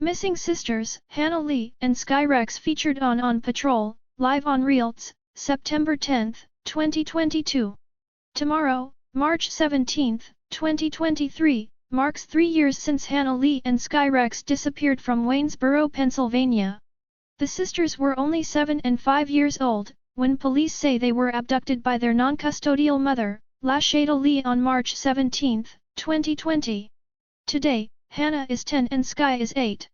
Missing sisters, Hanna Lee and Skye featured on Patrol, live on Reelz, September 10, 2022. Tomorrow, March 17, 2023, marks 3 years since Hanna Lee and Skye disappeared from Waynesboro, Pennsylvania. The sisters were only 7 and 5 years old, when police say they were abducted by their non-custodial mother, Hanna Lee, on March 17, 2020. Today, Hanna is 10 and Skye is 8.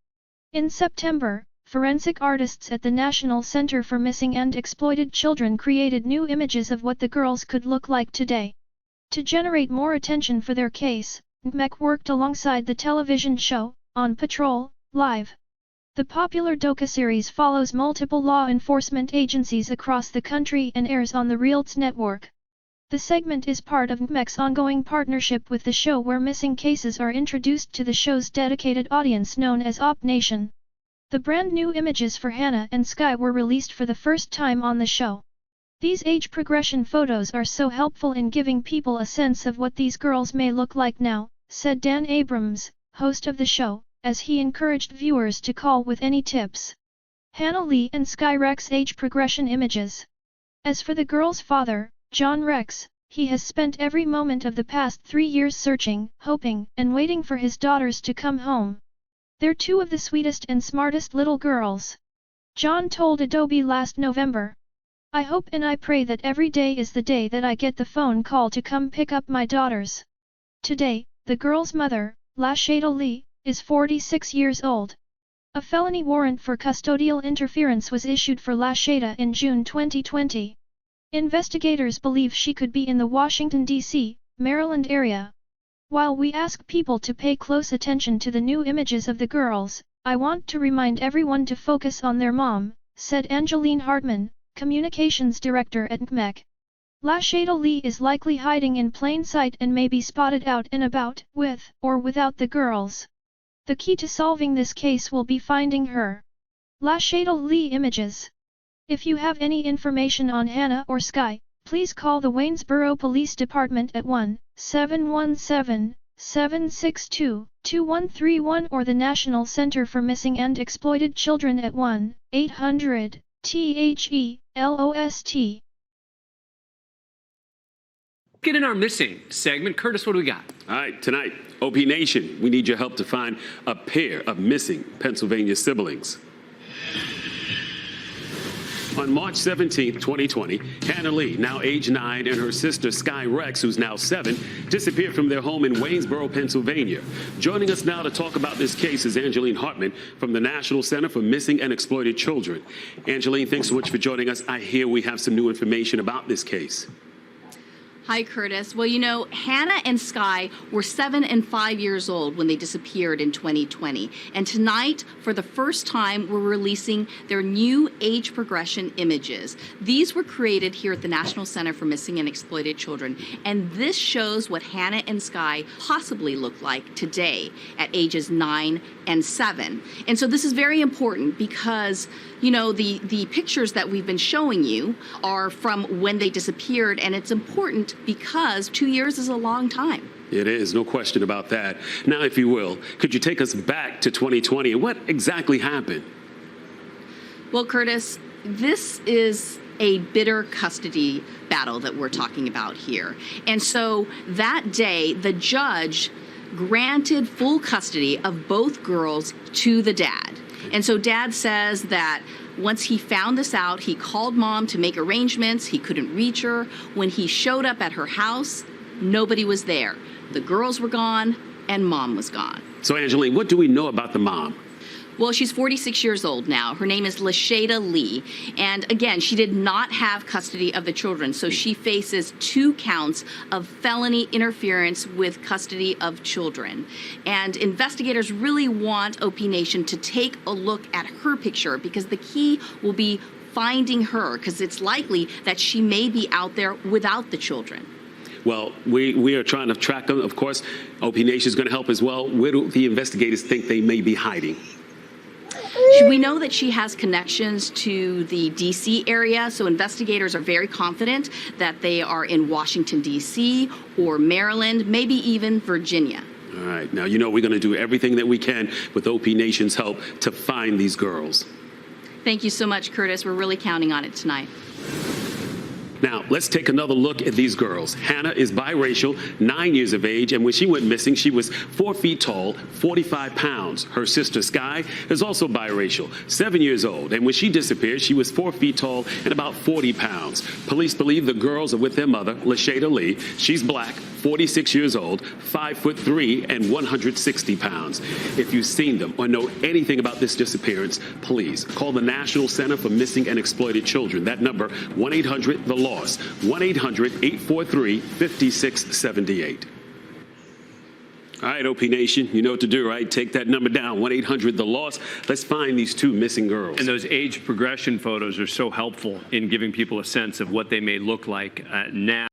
In September, forensic artists at the National Center for Missing and Exploited Children created new images of what the girls could look like today. To generate more attention for their case, NCMEC worked alongside the television show, On Patrol, Live. The popular docuseries follows multiple law enforcement agencies across the country and airs on the Reelz network. The segment is part of NCMEC's ongoing partnership with the show, where missing cases are introduced to the show's dedicated audience known as Op Nation. The brand new images for Hanna and Skye were released for the first time on the show. These age progression photos are so helpful in giving people a sense of what these girls may look like now, said Dan Abrams, host of the show, as he encouraged viewers to call with any tips. Hanna Lee and Skye age progression images. As for the girl's father, John Rex, he has spent every moment of the past 3 years searching, hoping, and waiting for his daughters to come home. They're two of the sweetest and smartest little girls. John told Adobe last November. I hope and I pray that every day is the day that I get the phone call to come pick up my daughters. Today, the girl's mother, Hanna Lee, is 46 years old. A felony warrant for custodial interference was issued for Hanna in June 2020. Investigators believe she could be in the Washington, D.C., Maryland area. While we ask people to pay close attention to the new images of the girls, I want to remind everyone to focus on their mom, said Angeline Hartman, Communications Director at NCMEC. Hanna Lee is likely hiding in plain sight and may be spotted out and about, with or without the girls. The key to solving this case will be finding her. Hanna Lee images. If you have any information on Hanna or Skye, please call the Waynesboro Police Department at 1-717-762-2131 or the National Center for Missing and Exploited Children at 1-800-THE-LOST. Get in our missing segment. Curtis, what do we got? All right, tonight, OP Nation, we need your help to find a pair of missing Pennsylvania siblings. On March 17, 2020, Hanna Lee, now age 9, and her sister Skye, who's now 7, disappeared from their home in Waynesboro, Pennsylvania. Joining us now to talk about this case is Angeline Hartman from the National Center for Missing and Exploited Children. Angeline, thanks so much for joining us. I hear we have some new information about this case. Hi, Curtis. Well, you know, Hanna and Skye were 7 and 5 years old when they disappeared in 2020. And tonight, for the first time, we're releasing their new age progression images. These were created here at the National Center for Missing and Exploited Children. And this shows what Hanna and Skye possibly look like today at ages 9 and 7. And so this is very important because, you know, the pictures that we've been showing you are from when they disappeared, and it's important because 2 years is a long time. It is, no question about that. Now, if you will, could you take us back to 2020 and what exactly happened? Well, Curtis, this is a bitter custody battle that we're talking about here. And so that day, the judge granted full custody of both girls to the dad. And so dad says that once he found this out, he called mom to make arrangements. He couldn't reach her. When he showed up at her house, nobody was there. The girls were gone and mom was gone. So, Angeline, what do we know about the mom? Well, she's 46 years old now. Her name is Hanna Lee. And again, she did not have custody of the children, so she faces 2 counts of felony interference with custody of children. And investigators really want OP Nation to take a look at her picture because the key will be finding her, because it's likely that she may be out there without the children. Well, we are trying to track them. Of course, OP Nation is going to help as well. Where do the investigators think they may be hiding? We know that she has connections to the D.C. area, so investigators are very confident that they are in Washington, D.C. or Maryland, maybe even Virginia. All right. Now, you know we're going to do everything that we can with OP Nation's help to find these girls. Thank you so much, Curtis. We're really counting on it tonight. Now, let's take another look at these girls. Hanna is biracial, 9 years of age, and when she went missing, she was 4 feet tall, 45 pounds. Her sister, Skye, is also biracial, 7 years old, and when she disappeared, she was 4 feet tall and about 40 pounds. Police believe the girls are with their mother, Hanna Lee. She's black, 46 years old, 5'3" and 160 pounds. If you've seen them or know anything about this disappearance, please call the National Center for Missing and Exploited Children. That number, 1-800-THE-LOST, 1-800-843-5678. All right, OP Nation, you know what to do, right? Take that number down, 1-800-THE-LOST. Let's find these 2 missing girls. And those age progression photos are so helpful in giving people a sense of what they may look like now.